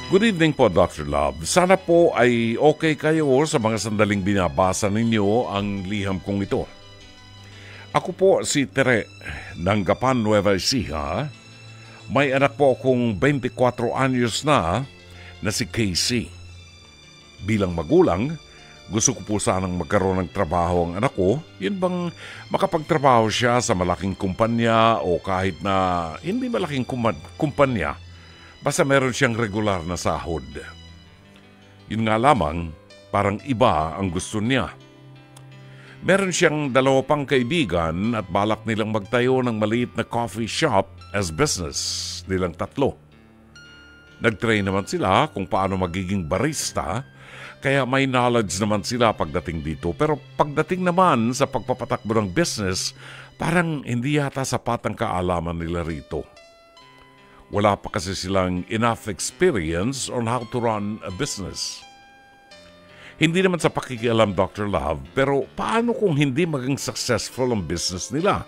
Good evening po, Dr. Love. Sana po ay okay kayo sa mga sandaling binabasa ninyo ang liham kong ito. Ako po si Tere ng Gapan, Nueva Ecija. May anak po akong 24 anyos na si Casey. Bilang magulang, gusto ko po sanang magkaroon ng trabaho ang anak ko. Yun bang makapagtrabaho siya sa malaking kumpanya o kahit na hindi malaking kumpanya. Basta meron siyang regular na sahod. Yun nga lamang, parang iba ang gusto niya. Meron siyang 2 pang kaibigan at balak nilang magtayo ng maliit na coffee shop as business nilang 3. Nag-train naman sila kung paano magiging barista, kaya may knowledge naman sila pagdating dito. Pero pagdating naman sa pagpapatakbo ng business, parang hindi yata sapat ang kaalaman nila rito. Wala pa kasi silang enough experience on how to run a business. Hindi naman sa pakikialam, Dr. Love, pero paano kung hindi maging successful ang business nila?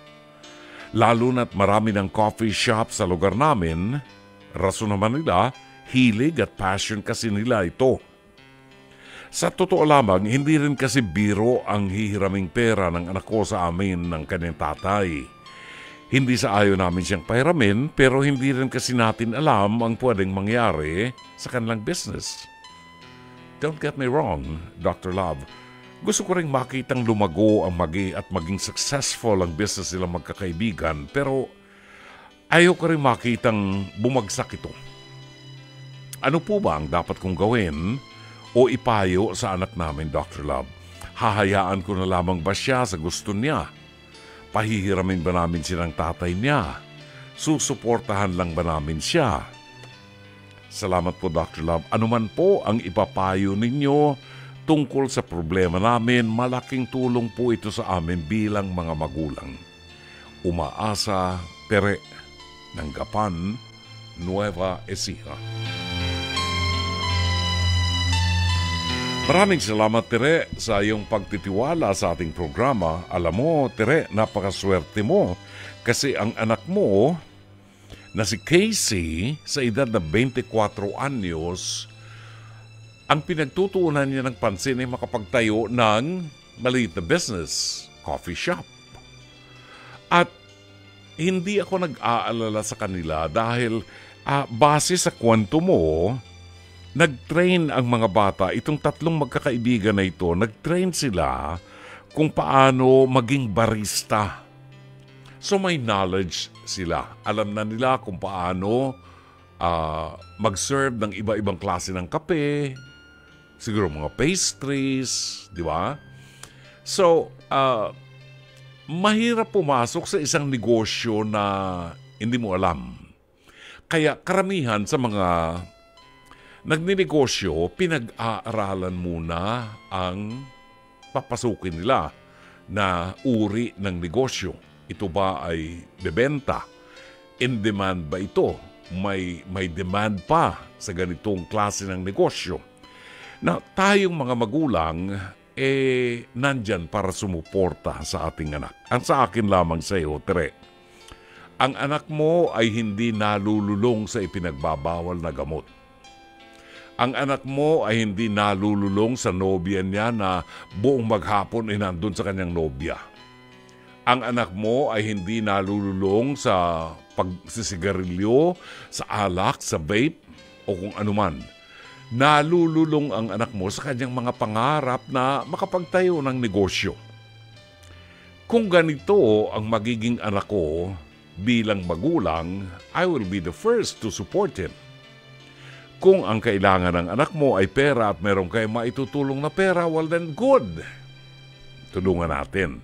Lalo na't marami ng coffee shop sa lugar namin, rason naman nila, hilig at passion kasi nila ito. Sa totoo lamang, hindi rin kasi biro ang hihiraming pera ng anak ko sa amin ng kanyang tatay. Hindi sa ayaw namin siyang pahiramin, pero hindi rin kasi natin alam ang pwedeng mangyari sa kanilang business. Don't get me wrong, Dr. Love. Gusto ko rin makitang lumago ang at maging successful ang business nilang magkakaibigan, pero ayaw ko rin makitang bumagsak ito. Ano po ba ang dapat kong gawin o ipayo sa anak namin, Dr. Love? Hahayaan ko na lamang ba siya sa gusto niya? Pahihiramin ba namin silang tatay niya? Susuportahan lang ba namin siya? Salamat po, Dr. Love. Ano man po ang ipapayo ninyo tungkol sa problema namin, malaking tulong po ito sa amin bilang mga magulang. Umaasa, Tere, ng Gapan, Nueva Ecija. Maraming salamat, Tere, sa iyong pagtitiwala sa ating programa. Alam mo, Tere, napakaswerte mo kasi ang anak mo na si Casey sa edad na 24 anyos, ang pinagtutuunan niya ng pansin ay makapagtayo ng maliit na business, coffee shop. At hindi ako nag-aalala sa kanila dahil base sa kwento mo, nag-train ang mga bata, itong 3 magkakaibigan na ito, nag-train sila kung paano maging barista. So may knowledge sila. Alam na nila kung paano mag-serve ng iba-ibang klase ng kape, siguro mga pastries, di ba? So, mahirap pumasok sa isang negosyo na hindi mo alam. Kaya karamihan sa mga nagninegosyo, pinag-aaralan muna ang papasukin nila na uri ng negosyo. Ito ba ay bebenta? In demand ba ito? May demand pa sa ganitong klase ng negosyo. Na tayong mga magulang, nandyan para sumuporta sa ating anak. Ang sa akin lamang sa iyo, Tere, ang anak mo ay hindi nalululong sa ipinagbabawal na gamot. Ang anak mo ay hindi nalululong sa nobya niya na buong maghapon ay nandun sa kanyang nobya. Ang anak mo ay hindi nalululong sa pagsisigarilyo, sa alak, sa vape, o kung anuman. Nalululong ang anak mo sa kanyang mga pangarap na makapagtayo ng negosyo. Kung ganito ang magiging anak ko bilang magulang, I will be the first to support him. Kung ang kailangan ng anak mo ay pera at meron kayo maitutulong na pera, well then good. Tulungan natin.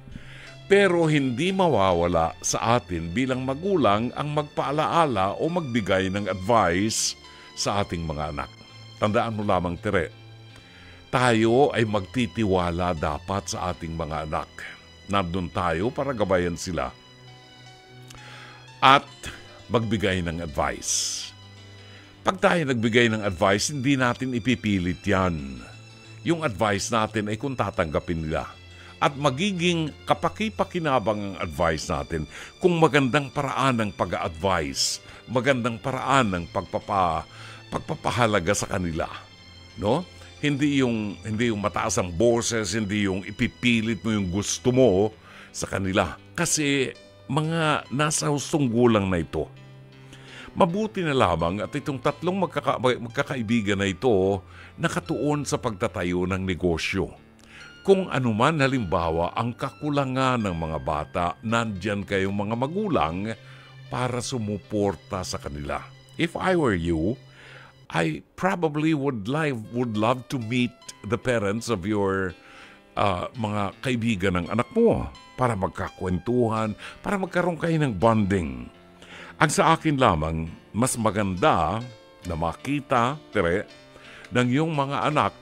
Pero hindi mawawala sa atin bilang magulang ang magpaalaala o magbigay ng advice sa ating mga anak. Tandaan mo lamang, Tere, tayo ay magtitiwala dapat sa ating mga anak. Nandun tayo para gabayan sila at magbigay ng advice. Pag tayo nagbigay ng advice, hindi natin ipipilit yan. Yung advice natin ay kung tatanggapin nila. At magiging kapaki-pakinabang ang advice natin kung magandang paraan ng pag-a-advise, magandang paraan ng pagpapahalaga sa kanila, no? Hindi yung mataas ang boses, hindi yung ipipilit mo yung gusto mo sa kanila. Kasi mga nasa hustong gulang na ito. Mabuti na lamang at itong tatlong magkakaibigan na ito nakatuon sa pagtatayo ng negosyo. Kung anuman halimbawa ang kakulangan ng mga bata, nandyan kayong mga magulang para sumuporta sa kanila. If I were you, I probably would love to meet the parents of your mga kaibigan ng anak mo para magkakwentuhan, para magkaroon kayo ng bonding. Ang sa akin lamang, mas maganda na makita, Tere, ng iyong mga anak.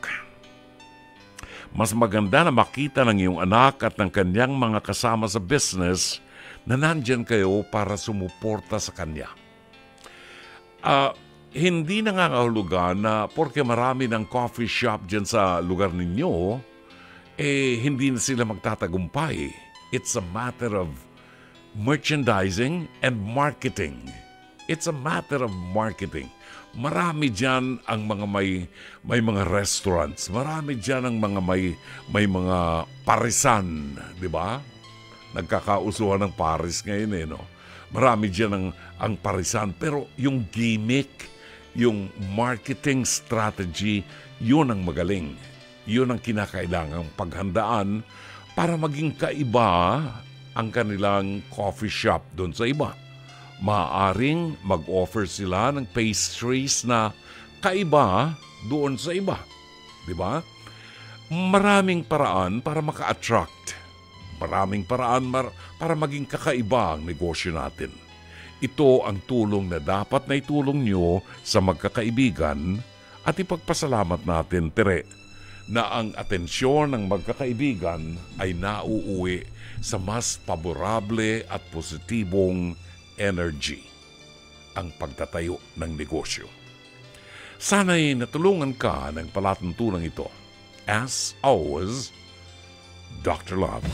Mas maganda na makita ng iyong anak at ng kanyang mga kasama sa business na nandyan kayo para sumuporta sa kanya. Hindi nangangahulugan na porke marami ng coffee shop dyan sa lugar ninyo, hindi na sila magtatagumpay. It's a matter of merchandising and marketing. It's a matter of marketing. Marami dyan ang mga may mga restaurants. Marami dyan ang mga may mga parisan, di ba? Nagkakausuhan ng Paris ngayon no? Marami dyan ang parisan. Pero yung gimmick, yung marketing strategy, yun ang magaling. Yun ang kinakailangang paghandaan para maging kaiba ang kanilang coffee shop doon sa iba. Maaaring mag-offer sila ng pastries na kaiba doon sa iba. Di ba? Maraming paraan para maka-attract. Maraming paraan para maging kakaiba ang negosyo natin. Ito ang tulong na dapat na itulong nyo sa magkakaibigan at ipagpasalamat natin, Tere, na ang atensyon ng magkakaibigan ay nauuwi sa mas paborable at positibong energy, ang pagtatayo ng negosyo. Sana'y natulungan ka ng palatuntunan ito. As always, Dr. Love.